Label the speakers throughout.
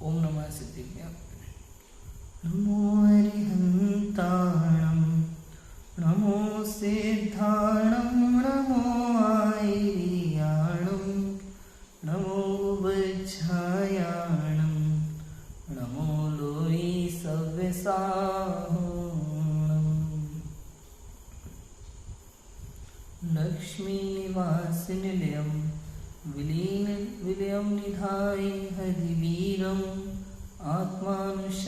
Speaker 1: ओम नमः सिद्धिभ्यां। नमो अरिहन्ताणं नमो सिद्धाणं नमो आयर्याणं नमो वज्रायाणं नमो लोई सव्यसाहणं। लक्ष्मीनिवासनिलयं विलयं निधाय हरिवीरम् आत्मानुशासनमहं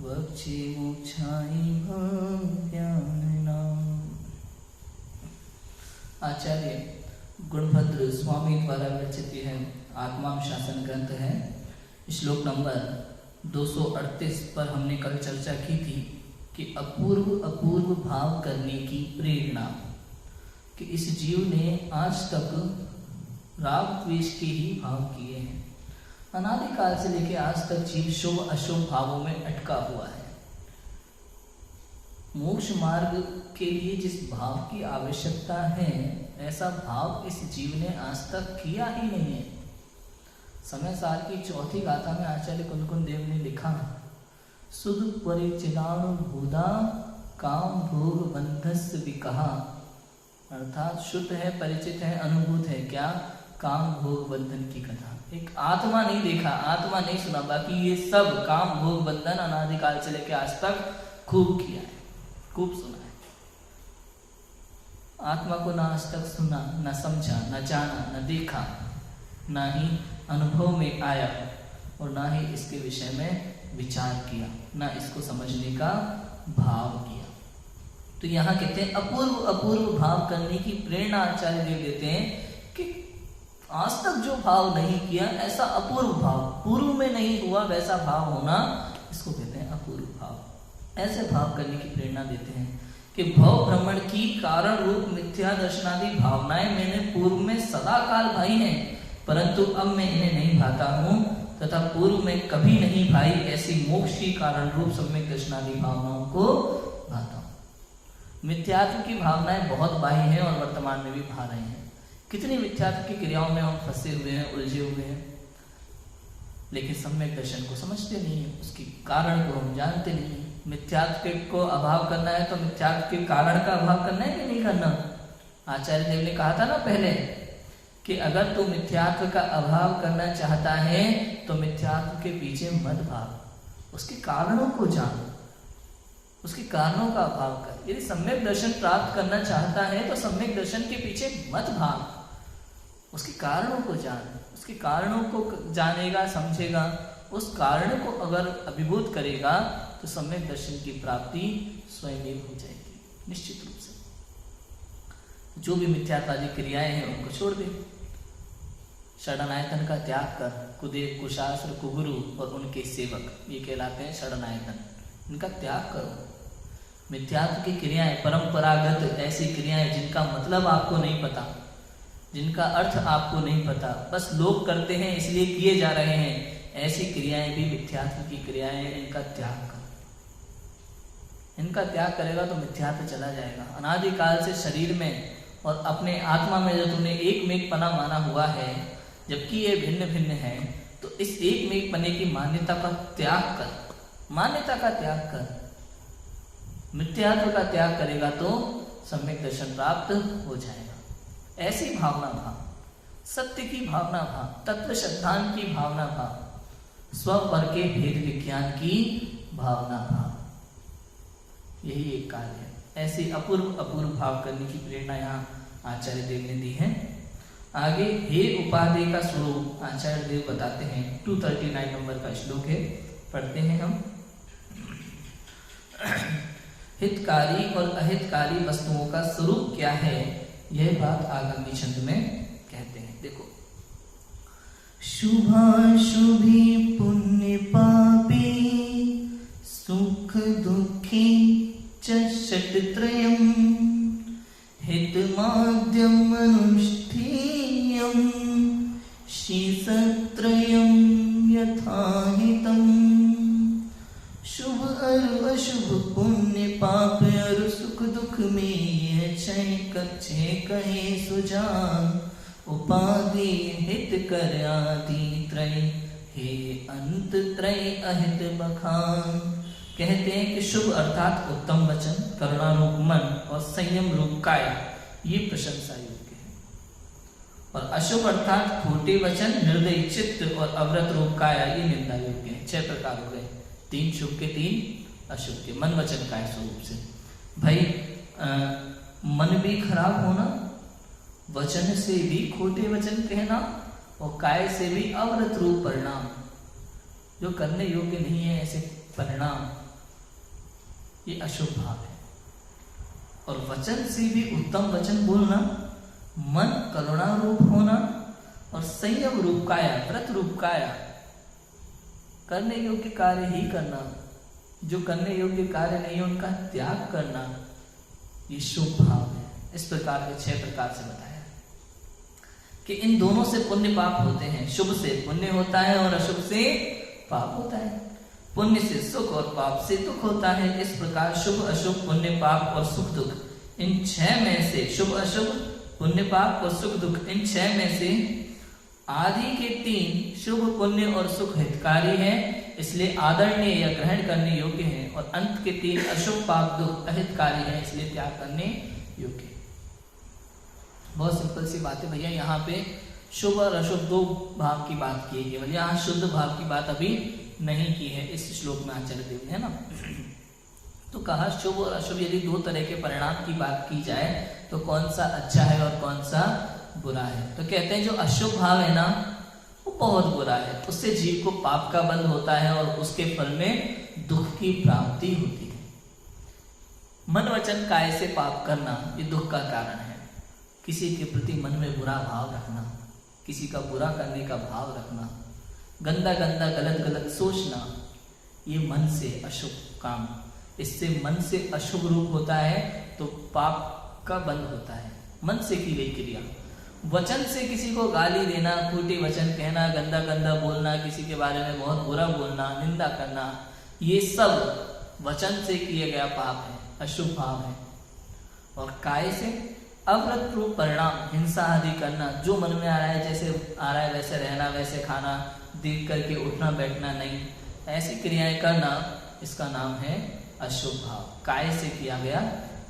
Speaker 1: वक्षे मोक्षाय भव्यानाम्। आचार्य गुणभद्र स्वामी द्वारा विरचित है आत्मानुशासन ग्रंथ है। श्लोक नंबर 238 पर हमने कल चर्चा की थी कि अपूर्व भाव करने की प्रेरणा, कि इस जीव ने आज तक राग द्वेष के ही भाव किए हैं। अनादिकाल से लेकर आज तक जीव शुभ अशुभ भावों में अटका हुआ है। मोक्ष मार्ग के लिए जिस भाव की आवश्यकता है ऐसा भाव इस जीव ने आज तक किया ही नहीं है। समय सार की चौथी गाथा में आचार्य कुलकुल देव ने लिखा, सुध परिचिदाणु भूदा काम भोग बंधस्य विकहा। अर्थात शुद्ध है, परिचित है, अनुभूत है क्या? काम भोग बंधन की कथा। एक आत्मा नहीं देखा, आत्मा नहीं सुना, बाकी ये सब काम भोग बंधन अनादिकाल से लेकर आज तक खूब किया है, खूब सुना है। आत्मा को ना आज तक सुना, ना समझा, ना जाना, ना देखा, ना ही अनुभव में आया और ना ही इसके विषय में विचार किया, ना इसको समझने का भाव किया। तो यहाँ कहते हैं अपूर्व भाव करने की प्रेरणा आचार्य देव देते हैं कि आज तक जो भाव नहीं किया ऐसा अपूर्व भाव, पूर्व में नहीं हुआ वैसा भाव होना, इसको कहते हैं अपूर्व भाव। ऐसे भाव करने की प्रेरणा देते हैं कि भव भ्रमण की कारण रूप मिथ्या दर्शनादि भावनाएं मैंने पूर्व में सदा काल भाई हैं, परंतु अब मैं इन्हें नहीं भाता हूँ तथा पूर्व में कभी नहीं भाई ऐसी मोक्ष की कारण रूप सम्यक दर्शनादि भावनाओं को भाता हूँ। मिथ्यात्व की भावनाएं बहुत बाही हैं और वर्तमान में भी भा रहे हैं। कितनी मिथ्यात्व की क्रियाओं में हम फंसे हुए हैं, उलझे हुए हैं, लेकिन सम्यक दर्शन को समझते नहीं है, उसके कारण को हम जानते नहीं है। मिथ्यात्व को अभाव करना है तो मिथ्यात्व के कारण का अभाव करना है कि नहीं करना? आचार्य देव ने कहा था ना पहले कि अगर तू मिथ्यात्व का अभाव करना चाहता है तो मिथ्यात्व के पीछे मत भाग, उसके कारणों को जान, उसके कारणों का अभाव कर। यदि सम्यक दर्शन प्राप्त करना चाहता है तो सम्यक दर्शन के पीछे मत भाग, उसके कारणों को जान। उसके कारणों को जानेगा, समझेगा, उस कारण को अगर अभिभूत करेगा तो सम्यक दर्शन की प्राप्ति स्वयं ही हो जाएगी निश्चित रूप से। जो भी मिथ्यात्वादी क्रियाएं हैं उनको छोड़ दे, षडनायतन का त्याग कर। कुदेव, कुशास्त्र, कुगुरु और उनके सेवक ये कहलाते हैं षडनायतन, इनका त्याग करो। मिथ्यात्व की क्रियाएं, परंपरागत ऐसी क्रियाएं जिनका मतलब आपको नहीं पता, जिनका अर्थ आपको नहीं पता, बस लोग करते हैं इसलिए किए जा रहे हैं, ऐसी क्रियाएं भी मिथ्यात्व की क्रियाएं हैं, इनका त्याग करो। इनका त्याग करेगा तो मिथ्यात्व चला जाएगा। अनादिकाल से शरीर में और अपने आत्मा में जो तुमने एक मेघपना माना हुआ है, जबकि ये भिन्न भिन्न है, तो इस एक मेघपने की मान्यता का त्याग कर, मान्यता का त्याग कर, मिथ्यात्व का त्याग करेगा तो सम्यक दर्शन प्राप्त हो जाएगा। ऐसी भावना भाव, सत्य की भावना भाव, तत्व सिद्धांत की भावना भाव, स्व पर के भेद विज्ञान की भावना भाव, यही एक कार्य है। ऐसे अपूर्व भाव करने की प्रेरणा यहाँ आचार्य देव ने दी है। आगे हे उपाधि का स्वरूप आचार्य देव बताते हैं। 239 नंबर का श्लोक है, पढ़ते हैं हम। हितकारी और अहितकारी वस्तुओं का स्वरूप क्या है, यह बात आगामी छंद में कहते हैं। देखो, शुभाशुभी पुण्य पापी सुख दुखी च षट्त्रयम् हितमाद्यम् अनुष्ठेयम् शीसत्रयम् यथाहितम्। शुभ और अशुभ, पुण्य पाप और सुख दुख में यह क्षय कक्षे कहे सुजान। उपाधि हित कर आदि त्रय हे अंत त्रय अहित बखान। कहते हैं कि शुभ अर्थात उत्तम वचन, करुणारूप मन और संयम रूप काया, ये प्रशंसा योग्य है। और अशुभ अर्थात खोटे वचन, निर्दयी चित्त और अव्रत रूप काया, ये निंदा योग्य है। 6 प्रकार हो गए, 3 शुभ के 3 अशुभ के, मन वचन काया स्वरूप से। भाई मन भी खराब होना, वचन से भी खोटे वचन कहना और काय से भी अव्रत रूप परिणाम, जो करने योग्य नहीं है ऐसे परिणाम, ये अशुभ भाव है। और वचन से भी उत्तम वचन बोलना, मन करुणा रूप होना और संयम रूप काया, व्रत रूप काया, करने योग्य कार्य ही करना, जो करने योग्य कार्य नहीं है उनका त्याग करना, ये शुभ भाव है। इस प्रकार के 6 प्रकार से बताया कि इन दोनों से पुण्य पाप होते हैं। शुभ से पुण्य होता है और अशुभ से पाप होता है। पुण्य से सुख और पाप से दुख होता है। इस प्रकार शुभ अशुभ पुण्य पाप और सुख दुख, इन 6 में से शुभ अशुभ पुण्य पाप और सुख दुख, इन 6 में से आदि के 3 शुभ पुण्य और सुख हितकारी है, इसलिए आदरणीय या ग्रहण करने योग्य है। और अंत के 3 अशुभ पाप दुख अहितकारी है, इसलिए त्याग करने योग्य। बहुत सिंपल सी बात है भैया। यहाँ पे शुभ और अशुभ 2 भाव की बात की है केवल, यहाँ शुद्ध भाव की बात अभी नहीं की है इस श्लोक में आचार्य देव ने, है ना। तो कहा शुभ और अशुभ यदि 2 तरह के परिणाम की बात की जाए तो कौन सा अच्छा है और कौन सा बुरा है। तो कहते हैं जो अशुभ भाव है ना, वो बहुत बुरा है। उससे जीव को पाप का बंध होता है और उसके फल में दुख की प्राप्ति होती है। मन वचन काय से पाप करना, ये दुख का कारण है। किसी के प्रति मन में बुरा भाव रखना, किसी का बुरा करने का भाव रखना, गंदा गंदा गलत गलत सोचना, ये मन से अशुभ काम, इससे मन से अशुभ रूप होता है तो पाप का बंध होता है। मन से की गई क्रिया, वचन से किसी को गाली देना, खोटे वचन कहना, गंदा गंदा बोलना, किसी के बारे में बहुत बुरा बोलना, निंदा करना, ये सब वचन से किया गया पाप है, अशुभ भाव है। और काय से अव्रत रूप परिणाम, हिंसा आदि करना, जो मन में आ रहा है, जैसे आ रहा है वैसे रहना, वैसे खाना, देख करके उठना बैठना नहीं, ऐसी क्रियाएं करना, इसका नाम है अशुभ भाव। काय से किया गया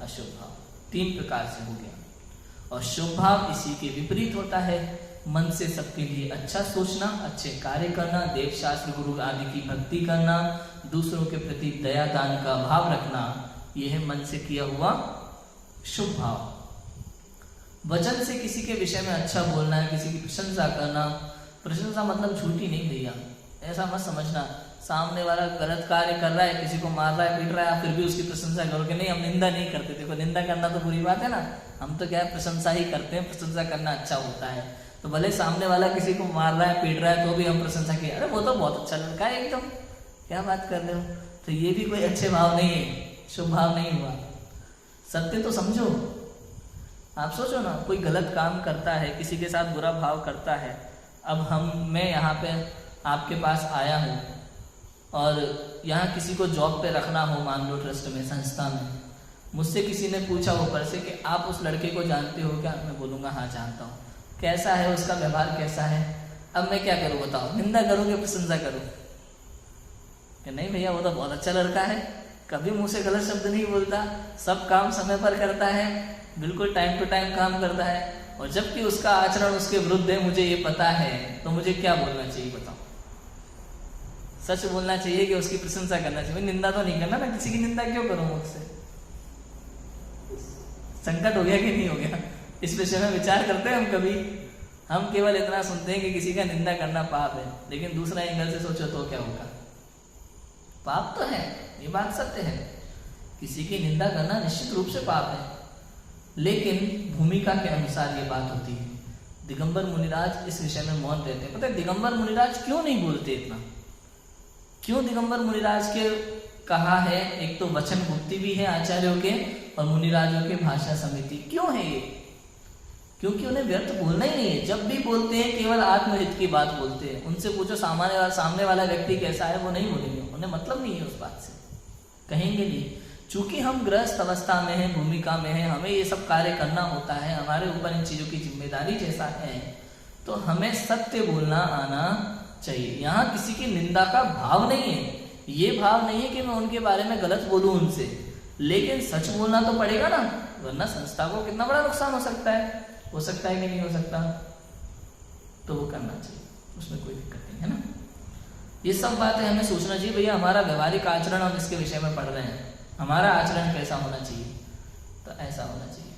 Speaker 1: अशुभ भाव 3 प्रकार से हो गया। और शुभ भाव इसी के विपरीत होता है। मन से सबके लिए अच्छा सोचना, अच्छे कार्य करना, देव शास्त्र गुरु आदि की भक्ति करना, दूसरों के प्रति दया दान का भाव रखना, यह है मन से किया हुआ शुभ भाव। वचन से किसी के विषय में अच्छा बोलना है, किसी की प्रशंसा करना, प्रशंसा मतलब झूठी नहीं भैया, ऐसा मत समझना सामने वाला गलत कार्य कर रहा है, किसी को मार रहा है, पीट रहा है, फिर भी उसकी प्रशंसा करोगे नहीं, हम निंदा नहीं करते। देखो निंदा करना तो बुरी बात है ना, हम तो क्या है प्रशंसा ही करते हैं, प्रशंसा करना अच्छा होता है। तो भले सामने वाला किसी को मार रहा है, पीट रहा है, तो भी हम प्रशंसा किया, अरे वो तो बहुत अच्छा लड़का है एकदम, क्या बात कर रहे हो। तो ये भी कोई अच्छे भाव नहीं है, शुभ भाव नहीं हुआ। सत्य तो समझो। आप सोचो ना, कोई गलत काम करता है, किसी के साथ बुरा भाव करता है, अब मैं यहाँ पे आपके पास आया हूँ और यहाँ किसी को जॉब पे रखना हो, मान लो ट्रस्ट में, संस्था में, मुझसे किसी ने पूछा ऊपर से कि आप उस लड़के को जानते हो क्या, मैं बोलूँगा हाँ जानता हूँ, कैसा है उसका व्यवहार कैसा है। अब मैं क्या करूँ बताओ, निंदा करूँ कि प्रशंसा करूँ? कि नहीं भैया वो तो बहुत अच्छा लड़का है, कभी मुँह से गलत शब्द नहीं बोलता, सब काम समय पर करता है, बिल्कुल टाइम टू टाइम काम करता है, और जबकि उसका आचरण उसके विरुद्ध है, मुझे ये पता है, तो मुझे क्या बोलना चाहिए बताओ? सच बोलना चाहिए कि उसकी प्रशंसा करना चाहिए? निंदा तो नहीं करना ना, किसी की निंदा क्यों करूं मुझसे? संकट हो गया कि नहीं हो गया? इस विषय में विचार करते हैं हम कभी? हम केवल इतना सुनते हैं कि किसी का निंदा करना पाप है, लेकिन दूसरा एंगल से सोचो तो क्या होगा? पाप तो है, ये बात सत्य है, किसी की निंदा करना निश्चित रूप से पाप है, लेकिन भूमिका के अनुसार ये बात होती है। दिगंबर मुनिराज इस विषय में मौन रहते हैं। पता है दिगंबर मुनिराज क्यों नहीं बोलते इतना? क्यों दिगंबर मुनिराज के कहा है, एक तो वचन गुप्ति भी है आचार्यों के और मुनिराजों के भाषा समिति, क्यों है ये? क्योंकि उन्हें व्यर्थ बोलना ही नहीं है। जब भी बोलते हैं केवल आत्महित की बात बोलते हैं। उनसे पूछो सामने वाला व्यक्ति कैसा है, वो नहीं बोलेंगे, उन्हें मतलब नहीं है उस बात से, कहेंगे नहीं। चूंकि हम गृहस्थ अवस्था में हैं, भूमिका में हैं, हमें ये सब कार्य करना होता है, हमारे ऊपर इन चीज़ों की जिम्मेदारी जैसा है, तो हमें सत्य बोलना आना चाहिए। यहाँ किसी की निंदा का भाव नहीं है, ये भाव नहीं है कि मैं उनके बारे में गलत बोलूं उनसे, लेकिन सच बोलना तो पड़ेगा ना, वरना संस्था को कितना बड़ा नुकसान हो सकता है कि नहीं हो सकता, तो वो करना चाहिए, उसमें कोई दिक्कत नहीं है ना। ये सब बातें हमें सोचना चाहिए भैया, हमारा व्यवहारिक आचरण हम इसके विषय में पढ़ रहे हैं, हमारा आचरण कैसा होना चाहिए, तो ऐसा होना चाहिए,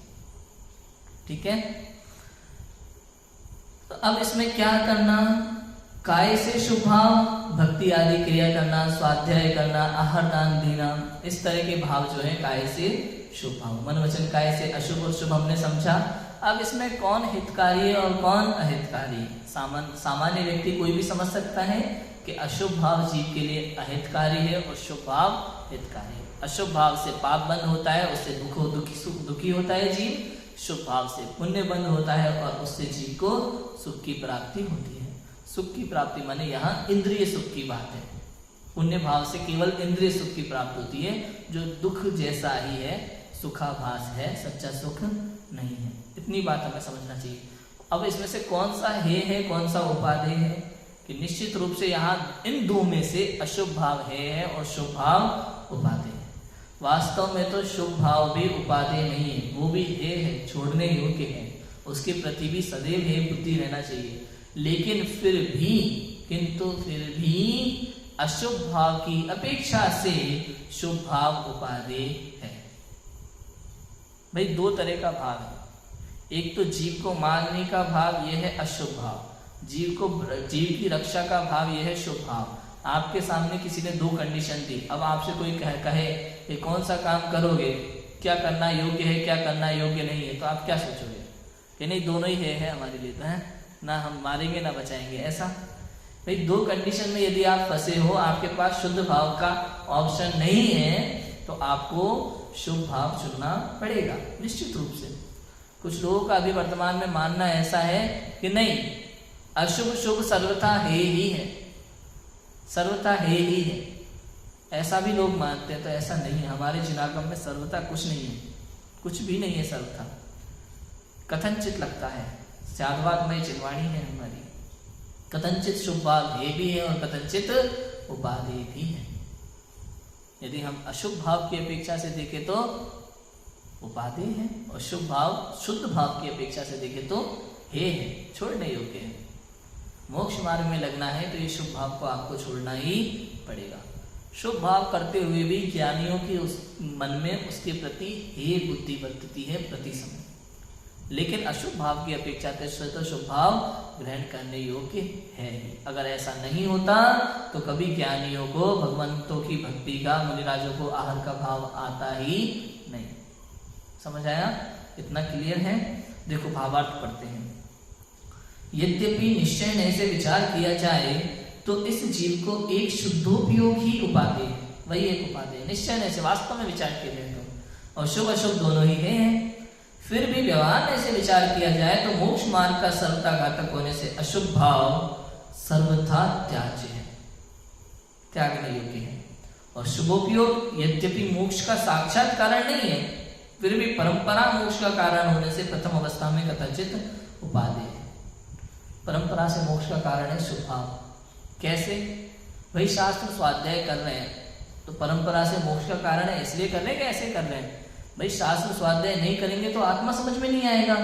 Speaker 1: ठीक है। तो अब इसमें क्या करना, काय से शुभ भाव, भक्ति आदि क्रिया करना, स्वाध्याय करना, आहार दान देना, इस तरह के भाव जो है काय से शुभ भाव। मन वचन काय से अशुभ और शुभ हमने समझा। अब इसमें कौन हितकारी है और कौन अहितकारी है। सामान्य व्यक्ति कोई भी समझ सकता है कि अशुभ भाव जीव के लिए अहितकारी है और शुभ भाव हितकारी है। अशुभ भाव से पाप बंद होता है, उससे दुखी होता है जीव। शुभ भाव से पुण्य बंद होता है और उससे जीव को सुख की प्राप्ति होती है। सुख की प्राप्ति माने यहाँ इंद्रिय सुख की बात है। पुण्य भाव से केवल इंद्रिय सुख की प्राप्ति होती है, जो दुख जैसा ही है, सुखाभास है, सच्चा सुख नहीं है। इतनी बात हमें समझना चाहिए। अब इसमें से कौन सा हे है, कौन सा उपादेय है, कि निश्चित रूप से यहाँ इन दो में से अशुभ भाव है और शुभ भाव उपादेय है। वास्तव में तो शुभ भाव भी उपादेय नहीं है, वो भी है, छोड़ने योग्य है, उसके प्रति भी सदैव है बुद्धि रहना चाहिए। लेकिन फिर भी अशुभ भाव की अपेक्षा से शुभ भाव उपादेय है। भाई दो तरह का भाव है, एक तो जीव को मारने का भाव, यह है अशुभ भाव। जीव की रक्षा का भाव, यह है शुभ भाव। आपके सामने किसी ने दो कंडीशन दी, अब आपसे कोई कहे कि कौन सा काम करोगे, क्या करना योग्य है, क्या करना योग्य नहीं है, तो आप क्या सोचोगे कि नहीं दोनों ही है हमारे लिए, तो है ना, हम मारेंगे ना बचाएंगे, ऐसा। भाई दो कंडीशन में यदि आप फंसे हो, आपके पास शुद्ध भाव का ऑप्शन नहीं है, तो आपको शुभ भाव चुनना पड़ेगा निश्चित रूप से। कुछ लोगों का अभी वर्तमान में मानना ऐसा है कि नहीं, अशुभ शुभ सर्वथा है ही है, सर्वथा है ही है, ऐसा भी लोग मानते हैं। तो ऐसा नहीं है, हमारे जिनागम में सर्वथा कुछ नहीं है, कुछ भी नहीं है सर्वथा, कथनचित लगता है। साधवात्मय चिन्वाणी है हमारी, कथनचित शुभ भाव है भी है और कथनचित उपादेय भी है। यदि हम अशुभ भाव की अपेक्षा से देखें तो उपादेय है, और शुभ भाव शुद्ध भाव की अपेक्षा से देखें तो है, छोड़ने योग्य है। मोक्ष मार्ग में लगना है तो ये शुभ भाव को आपको छोड़ना ही पड़ेगा। शुभ भाव करते हुए भी ज्ञानियों के उस मन में उसके प्रति हे बुद्धि बरतती है प्रति समय, लेकिन अशुभ भाव की अपेक्षा तो शुभ भाव ग्रहण करने योग्य है ही। अगर ऐसा नहीं होता तो कभी ज्ञानियों को भगवंतों की भक्ति का, मुनिराजों को आहार का भाव आता ही नहीं। समझ आया? इतना क्लियर है? देखो भावार्थ पढ़ते हैं। यद्यपि निश्चय से विचार किया जाए तो इस जीव को एक शुद्धोपयोग ही उपादेय है, वही एक उपादेय। निश्चय से वास्तव में विचार किया जाए तो, और शुभ अशुभ दोनों ही है। फिर भी व्यवहार में से विचार किया जाए तो मोक्ष मार्ग का सर्वथा घातक होने से अशुभ भाव सर्वथा त्याज्य है, त्यागने योग्य है। और शुभोपयोग यद्यपि मोक्ष का साक्षात कारण नहीं है, फिर भी परंपरा मोक्ष का कारण होने से प्रथम अवस्था में कथनचित उपादेय है। परंपरा से मोक्ष का कारण है शुभ भाव। कैसे? भाई शास्त्र स्वाध्याय कर रहे हैं तो परंपरा से मोक्ष का कारण है, इसलिए कर रहे हैं कि ऐसे कर रहे हैं? भाई शास्त्र स्वाध्याय नहीं करेंगे तो आत्मा समझ में नहीं आएगा,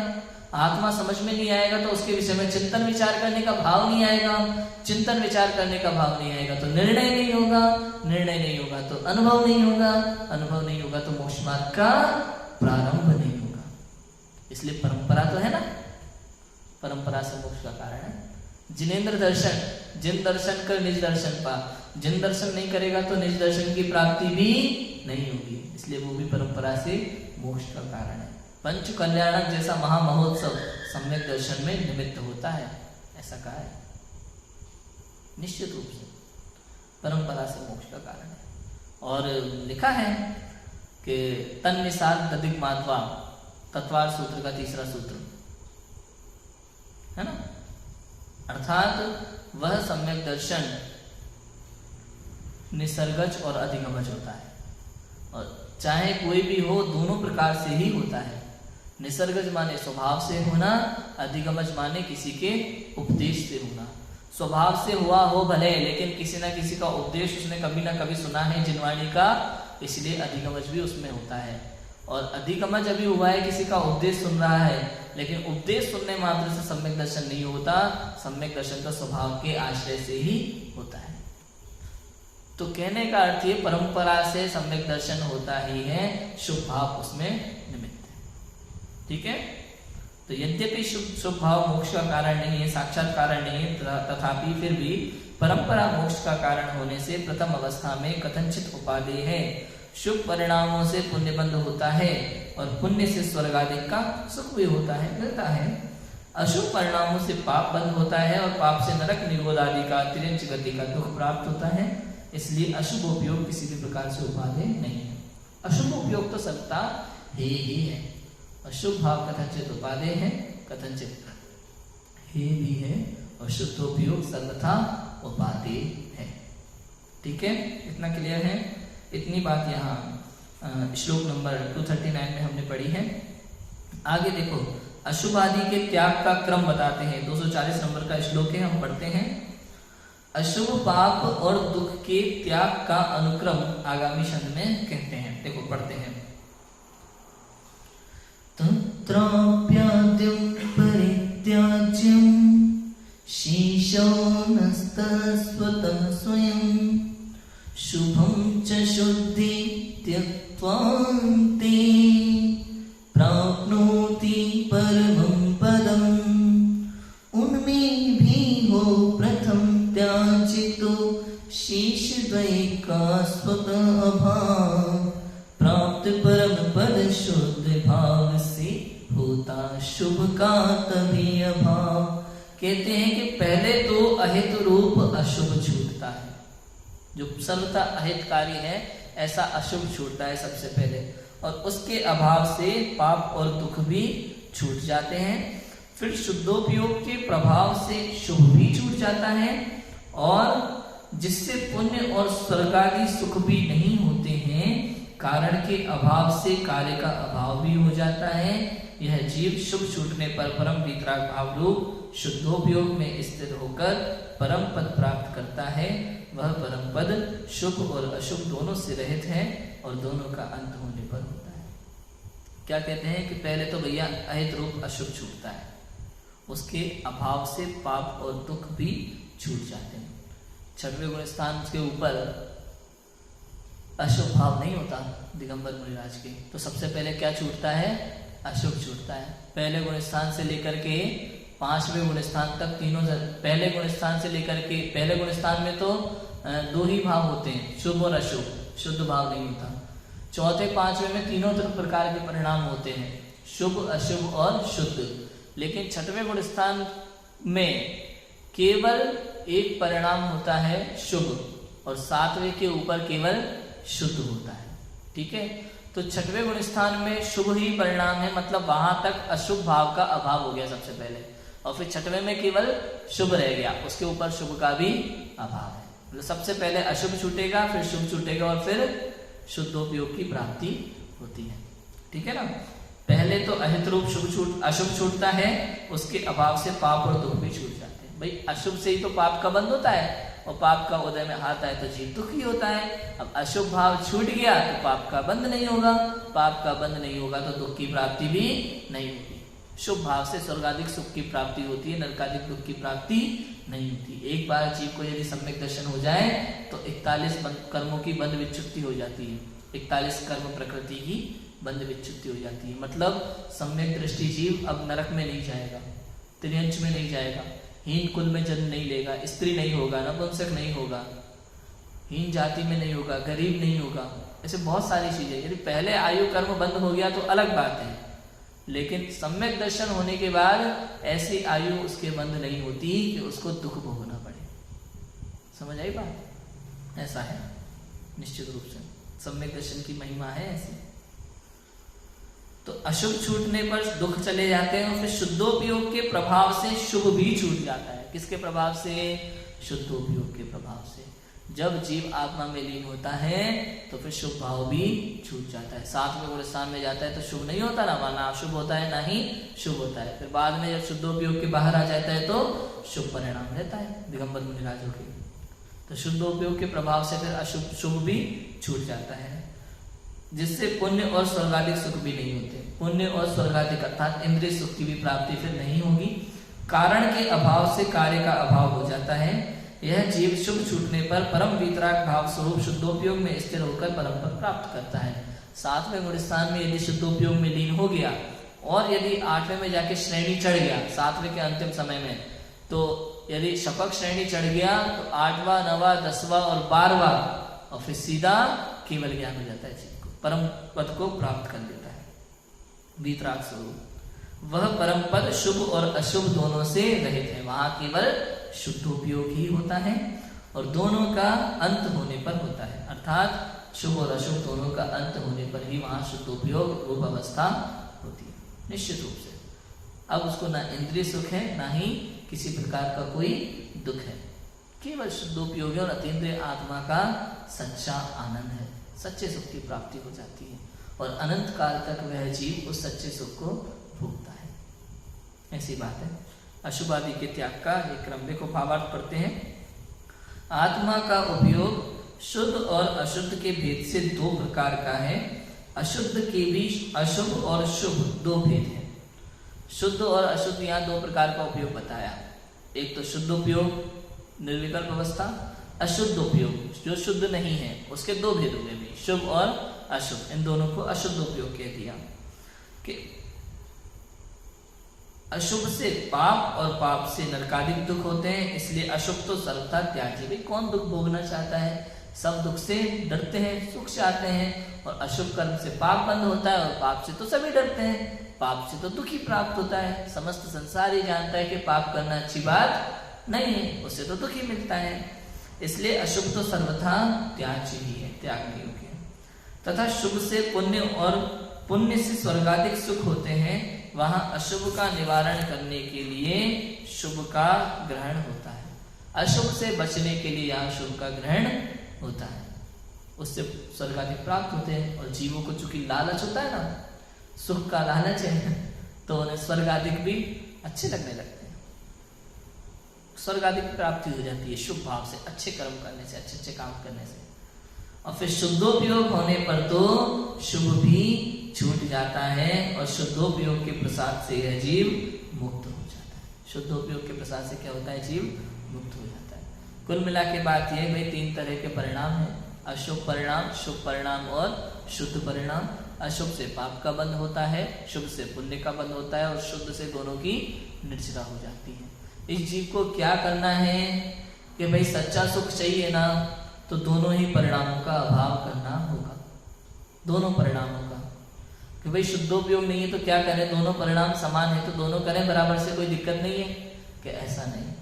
Speaker 1: आत्मा समझ में नहीं आएगा तो उसके विषय में चिंतन विचार करने का भाव नहीं आएगा, चिंतन विचार करने का भाव नहीं आएगा तो निर्णय नहीं होगा, निर्णय नहीं होगा तो अनुभव नहीं होगा, अनुभव नहीं होगा तो मोक्ष मार्ग का प्रारंभ नहीं होगा। इसलिए परंपरा तो है ना, परंपरा से मोक्ष का कारण है। जिनेन्द्र दर्शन, जिन दर्शन कर निज दर्शन पा, जिन दर्शन नहीं करेगा तो निज दर्शन की प्राप्ति भी नहीं होगी, इसलिए वो भी परंपरा से मोक्ष का कारण है। पंच कल्याणक जैसा महामहोत्सव सम्यक दर्शन में निमित्त होता है, ऐसा कहा है। निश्चित रूप से परंपरा से मोक्ष का कारण है। और लिखा है कि तन्निसार दधिक माध्वा, तत्वार सूत्र का तीसरा सूत्र है ना, अर्थात वह सम्यक दर्शन निसर्गज और अधिगमज होता है, और चाहे कोई भी हो दोनों प्रकार से ही होता है। निसर्गज माने स्वभाव से होना, अधिगमज माने किसी के उपदेश से होना। स्वभाव से हुआ हो भले, लेकिन किसी ना किसी का उपदेश उसने कभी ना कभी सुना है जिनवाणी का, इसलिए अधिगमज भी उसमें होता है। और अधिगमज अभी हुआ है, किसी का उपदेश सुन रहा है, लेकिन उपदेश सुनने मात्र से सम्यक दर्शन नहीं होता, सम्यक दर्शन तो स्वभाव के आश्रय से ही होता है। तो कहने का अर्थ ये, परंपरा से सम्यक दर्शन होता ही है, शुभ भाव उसमें निमित्त है। ठीक है, तो यद्यपि शुभ भाव मोक्ष का कारण नहीं है, साक्षात कारण नहीं है, तथापि फिर भी परंपरा मोक्ष का कारण होने से प्रथम अवस्था में कथनचित उपादेय है। शुभ परिणामों से पुण्य बंध होता है और पुण्य से स्वर्ग आदि का सुख भी होता है, मिलता है। अशुभ परिणामों से पाप बंध होता है और पाप से नरक निरोध आदि का तिरंच गति का दुख प्राप्त होता है। इसलिए अशुभ उपयोग किसी भी प्रकार से उपादेय नहीं है। अशुभ उपयोग तो सबका ही है। अशुभ भाव कथनचित उपादेय है, कथनचित हे भी है, और शुद्ध उपयोग सर्वथा उपादेय है। ठीक है, इतना क्लियर है। इतनी बात यहाँ श्लोक नंबर 239 में हमने पढ़ी है। आगे देखो, अशुभ आदि के त्याग का क्रम बताते हैं। 240 नंबर का श्लोक है, हम पढ़ते हैं। अशुभ पाप और दुख के त्याग का अनुक्रम आगामी छंद में कहते हैं। देखो पढ़ते हैं। तत्राप्याद्यं परित्याज्यं शीशो नस्तस्वतः स्वयं शुभं च शुद्धि त्यक्त्वान्ते प्राप्नोति परमं पदम्। उनमें भी हो प्रथम त्याजितो शीशद्वय का स्वतः अभाव, प्राप्त परम पद शुद्ध भाव से होता शुभ का तभी अभाव। कहते हैं कि पहले तो अहित रूप अशुभ छूटता है, जो सर्वथा अहितकारी है ऐसा अशुभ छूटता है सबसे पहले, और उसके अभाव से पाप और दुख भी छूट जाते हैं। फिर शुद्धोपयोग के प्रभाव से शुभ भी छूट जाता है, और जिससे पुण्य और स्वर्गादि सुख भी नहीं होते हैं, कारण के अभाव से कार्य का अभाव भी हो जाता है। यह जीव शुभ छूटने पर परम वितराग भाव रूप शुद्धोपयोग में स्थित होकर परम पद प्राप्त करता है। वह परम पद शुभ और अशुभ दोनों से रहित है और दोनों का अंत होने पर होता है। क्या कहते हैं कि पहले तो भैया अहित रूप अशुभ छूटता है, उसके अभाव से पाप और दुख भी छूट जाते हैं। छठवें गुण स्थान के ऊपर अशुभ भाव नहीं होता दिगंबर मुनिराज के, तो सबसे पहले क्या छूटता है? अशुभ छूटता है। पहले गुण स्थान से लेकर के 5वें गुण स्थान तक तीनों, पहले गुण स्थान से लेकर के, पहले गुण स्थान में तो 2 ही भाव होते हैं, शुभ और अशुभ, शुद्ध भाव नहीं होता। चौथे 5वें में तीनों प्रकार के परिणाम होते हैं, शुभ अशुभ और शुद्ध। लेकिन छठवें गुण स्थान में केवल एक परिणाम होता है शुभ, और 7वें के ऊपर केवल शुद्ध होता है। ठीक है, तो छठवें गुण स्थान में शुभ ही परिणाम है, मतलब वहां तक अशुभ भाव का अभाव हो गया सबसे पहले, और फिर छठवें में केवल शुभ रह गया, उसके ऊपर शुभ का भी अभाव है। मतलब सबसे पहले अशुभ छूटेगा, फिर शुभ छूटेगा, और फिर शुद्धोपयोग की प्राप्ति होती है। ठीक है ना, पहले तो अहित रूप अशुभ छूटता है, उसके अभाव से पाप और दुख भी छूट जाते हैं। भाई अशुभ से ही तो पाप का बंध होता है, और पाप का उदय में हाथ आए तो जीव दुखी होता है। अब अशुभ भाव छूट गया तो पाप का बंध नहीं होगा, पाप का बंध नहीं होगा तो दुख की प्राप्ति भी नहीं होगी। शुभ भाव से स्वर्गाधिक सुख की प्राप्ति होती है, नरकाधिक दुख की प्राप्ति नहीं होती। एक बार जीव को यदि सम्यक दर्शन हो जाए तो 41 कर्मों की बंध विच्छुत्ति हो जाती है, 41 कर्म प्रकृति की बंध विच्छुत्ति हो जाती है। मतलब सम्यक दृष्टि जीव अब नरक में नहीं जाएगा, त्रियंच में नहीं जाएगा, हीन कुल में जन्म नहीं लेगा, स्त्री नहीं होगा, नपुंसक नहीं होगा, हीन जाति में नहीं होगा, गरीब नहीं होगा, ऐसे बहुत सारी चीजें। यदि पहले आयु कर्म बंद हो गया तो अलग बात है, लेकिन सम्यक दर्शन होने के बाद ऐसी आयु उसके बंद नहीं होती कि उसको दुख भोगना पड़े। समझ आई बात? ऐसा है निश्चित रूप से, सम्यक दर्शन की महिमा है ऐसी। तो अशुभ छूटने पर दुख चले जाते हैं, और फिर शुद्धोपयोग के प्रभाव से शुभ भी छूट जाता है। किसके प्रभाव से? शुद्धोपयोग के प्रभाव से। जब जीव आत्मा में लीन होता है तो फिर शुभ भाव भी छूट जाता है। सातवें गुण स्थान में जाता है तो शुभ नहीं होता ना, ना अशुभ होता है ना ही शुभ होता है। फिर बाद में जब शुद्धोपयोग के बाहर आ जाता है तो शुभ परिणाम रहता है दिगंबर मुनिराज हो के। तो शुद्धोपयोग के प्रभाव से फिर अशुभ शुभ भी छूट जाता है, जिससे पुण्य और स्वर्गाधिक सुख भी नहीं होते। पुण्य और स्वर्गाधिक अर्थात इंद्रिय सुख की भी प्राप्ति फिर नहीं होगी। कारण के अभाव से कार्य का अभाव हो जाता है। यह जीव शुभ छूटने पर परम वीतराग भाव स्वरूप शुद्धोपयोग में स्थिर होकर परम पद प्राप्त करता है। सातवें गुण स्थान में यदि शुद्धोपयोग में लीन हो गया और यदि आठवें में जाके श्रेणी चढ़ गया, सातवें के अंतिम समय में, तो यदि शपक श्रेणी चढ़ गया तो 8वां 9वां 10वां और 12वां और फिर सीधा केवल ज्ञान हो जाता है जीव को, परम पद को प्राप्त कर लेता है वीतराग स्वरूप। वह परम पद शुभ और अशुभ दोनों से रहित है। वहां केवल शुद्धोपयोग ही होता है और दोनों का अंत होने पर होता है, अर्थात शुभ और अशुभ दोनों का अंत होने पर ही वहां शुद्धोपयोग रूप अवस्था होती है निश्चित रूप से। अब उसको ना इंद्रिय सुख है ना ही किसी प्रकार का कोई दुख है, केवल शुद्धोपयोग और अतीन्द्रिय आत्मा का सच्चा आनंद है, सच्चे सुख की प्राप्ति हो जाती है और अनंत काल तक वह जीव उस सच्चे सुख को भोगता है। ऐसी बात है। अशुभ आदि के त्याग का एक क्रम देखो, भावार्थ पढ़ते हैं। आत्मा का उपयोग शुद्ध और अशुद्ध के भेद से दो प्रकार का है। अशुद्ध के भी अशुभ और शुभ दो भेद है। शुद्ध और अशुद्ध यहाँ दो प्रकार का उपयोग बताया। एक तो शुद्ध उपयोग निर्विकल्प अवस्था, अशुद्ध उपयोग जो शुद्ध नहीं है, उसके दो भेद हुए भी, शुभ और अशुभ। इन दोनों को अशुद्ध उपयोग कह दिया कि अशुभ से पाप और पाप से नरकादिक दुख होते हैं, इसलिए अशुभ तो सर्वथा त्याज्य। भाई कौन दुख भोगना चाहता है? सब दुख से डरते हैं, सुख चाहते हैं। और अशुभ कर्म से पाप बंद होता है और पाप से तो सभी डरते हैं, पाप से तो दुख ही प्राप्त होता है। समस्त संसार ही जानता है कि पाप करना अच्छी बात नहीं है, उससे तो दुख ही मिलता है। इसलिए अशुभ तो सर्वथा त्याज्य ही है, त्यागने योग्य है। तथा शुभ से पुण्य और पुण्य से स्वर्गाधिक सुख होते हैं। वहां अशुभ का निवारण करने के लिए शुभ का ग्रहण होता है। अशुभ से बचने के लिए यहाँ शुभ का ग्रहण होता है, उससे स्वर्गाधिक प्राप्त होते हैं। और जीवों को चूंकि लालच होता है ना, सुख का लालच है, तो उन्हें स्वर्गाधिक भी अच्छे लगने लगते हैं। स्वर्गाधिक प्राप्ति हो जाती है शुभ भाव से, अच्छे कर्म करने से, अच्छे अच्छे काम करने से। और फिर शुद्धोपयोग होने पर तो शुभ भी छूट जाता है और शुद्धोपयोग के प्रसाद से यह जीव मुक्त हो जाता है। शुद्धोपयोग के प्रसाद से क्या होता है? जीव मुक्त हो जाता है। कुल मिला के बात यह भाई तीन तरह के परिणाम है, अशुभ परिणाम, शुभ परिणाम और शुद्ध परिणाम। अशुभ से पाप का बंध होता है, शुभ से पुण्य का बंध होता है और शुद्ध से दोनों की निर्जरा हो जाती है। इस जीव को क्या करना है कि भाई सच्चा सुख चाहिए ना, तो दोनों ही परिणामों का अभाव करना होगा, दोनों परिणामों का। कि भाई शुद्धोपयोग नहीं है तो क्या करें, दोनों परिणाम समान है तो दोनों करें बराबर से, कोई दिक्कत नहीं है कि ऐसा नहीं।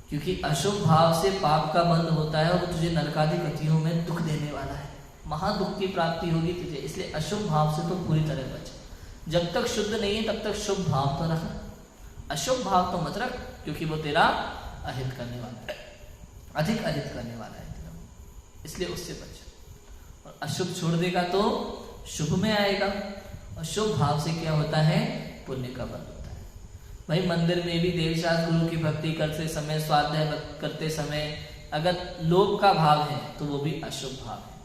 Speaker 1: क्योंकि अशुभ भाव से पाप का बंध होता है और वो तुझे नरकादि गतियों में दुख देने वाला है, महादुख की प्राप्ति होगी तुझे। इसलिए अशुभ भाव से तो पूरी तरह बच। जब तक शुद्ध नहीं है तब तक शुभ भाव तो रख, अशुभ भाव तो मत रख, क्योंकि वो तेरा अहित करने वाला है, अधिक अहित करने वाला है तेरा, इसलिए उससे बच। और अशुभ छोड़ देगा तो शुभ में आएगा। और शुभ भाव से क्या होता है? पुण्य का बंध होता है। भाई मंदिर में भी देवशास्त्र गुरु की भक्ति करते समय, स्वाध्याय करते समय अगर लोभ का भाव है तो वो भी अशुभ भाव है।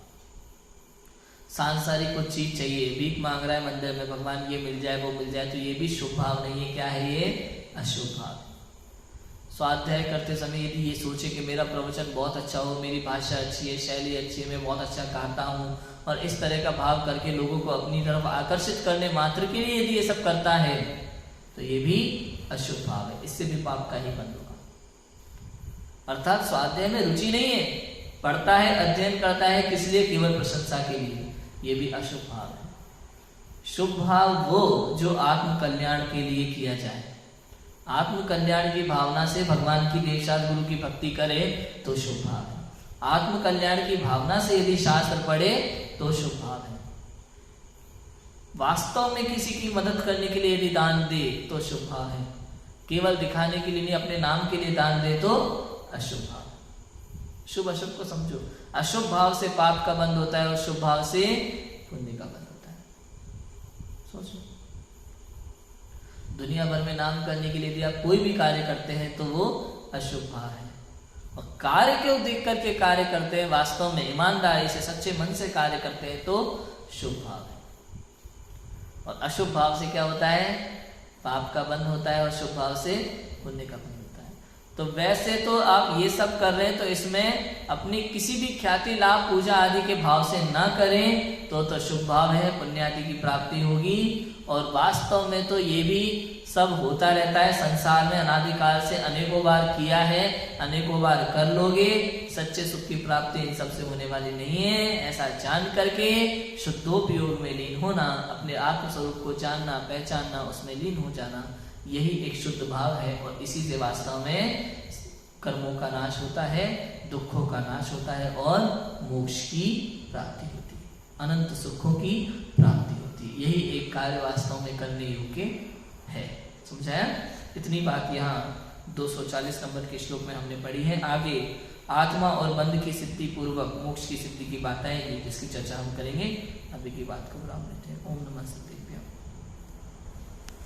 Speaker 1: सांसारिक कुछ चीज चाहिए, भीख मांग रहा है मंदिर में, भगवान ये मिल जाए वो मिल जाए, तो ये भी शुभ भाव नहीं है। क्या है ये? अशुभ भाव। स्वाध्याय करते समय यदि ये सोचे कि मेरा प्रवचन बहुत अच्छा हो, मेरी भाषा अच्छी है, शैली अच्छी है, मैं बहुत अच्छा गाता हूँ, और इस तरह का भाव करके लोगों को अपनी तरफ आकर्षित करने मात्र के लिए यदि ये सब करता है तो ये भी अशुभ भाव है, इससे भी पाप का ही बंध होगा। अर्थात स्वाध्याय में रुचि नहीं है, पढ़ता है, अध्ययन करता है, किस लिए? केवल प्रशंसा के लिए, ये भी अशुभ भाव है। शुभ भाव वो जो आत्म कल्याण के लिए किया जाए। आत्म कल्याण की भावना से भगवान की देवशास्त्र गुरु की भक्ति करे तो शुभ भाव है। आत्म कल्याण की भावना से यदि शास्त्र पढ़े तो शुभ भाव है। वास्तव में किसी की मदद करने के लिए यदि दान दे तो शुभ भाव है। केवल दिखाने के लिए नहीं, अपने नाम के लिए दान दे तो अशुभ भाव। शुभ अशुभ को समझो। अशुभ भाव से पाप का बंध होता है और शुभ भाव से पुण्य का बंध होता है। सोचो, दुनिया भर में नाम करने के लिए यदि आप कोई भी कार्य करते हैं तो वो अशुभ भाव है, और कार्य को देख करके कार्य करते हैं, वास्तव में ईमानदारी से सच्चे मन से कार्य करते हैं तो शुभ भाव है। और अशुभ भाव से क्या होता है? पाप का बंध होता है और शुभ भाव से पुण्य का बंध होता है। तो वैसे तो आप ये सब कर रहे हैं तो इसमें अपनी किसी भी ख्याति लाभ पूजा आदि के भाव से ना करें तो शुभ भाव है, पुण्य आदि की प्राप्ति होगी। और वास्तव में तो ये भी सब होता रहता है संसार में, अनादिकाल से अनेकों बार किया है, अनेकों बार कर लोगे, सच्चे सुख की प्राप्ति इन सबसे होने वाली नहीं है। ऐसा जान करके शुद्धोपयोग में लीन होना, अपने आत्म स्वरूप को जानना, पहचानना, उसमें लीन हो जाना, यही एक शुद्ध भाव है। और इसी से वास्तव में कर्मों का नाश होता है, दुखों का नाश होता है और मोक्ष की प्राप्ति होती है, अनंत सुखों की प्राप्ति होती है। यही एक कार्य वास्तव में करने योग्य है। समझाया? इतनी बात यहाँ 240 नंबर के श्लोक में हमने पढ़ी है। आगे आत्मा और बंध की सिद्धि पूर्वक मोक्ष की सिद्धि की बात आएगी, जिसकी चर्चा हम करेंगे। अभी की बात को विराम देते हैं। ओम नमः सिद्धेभ्यो।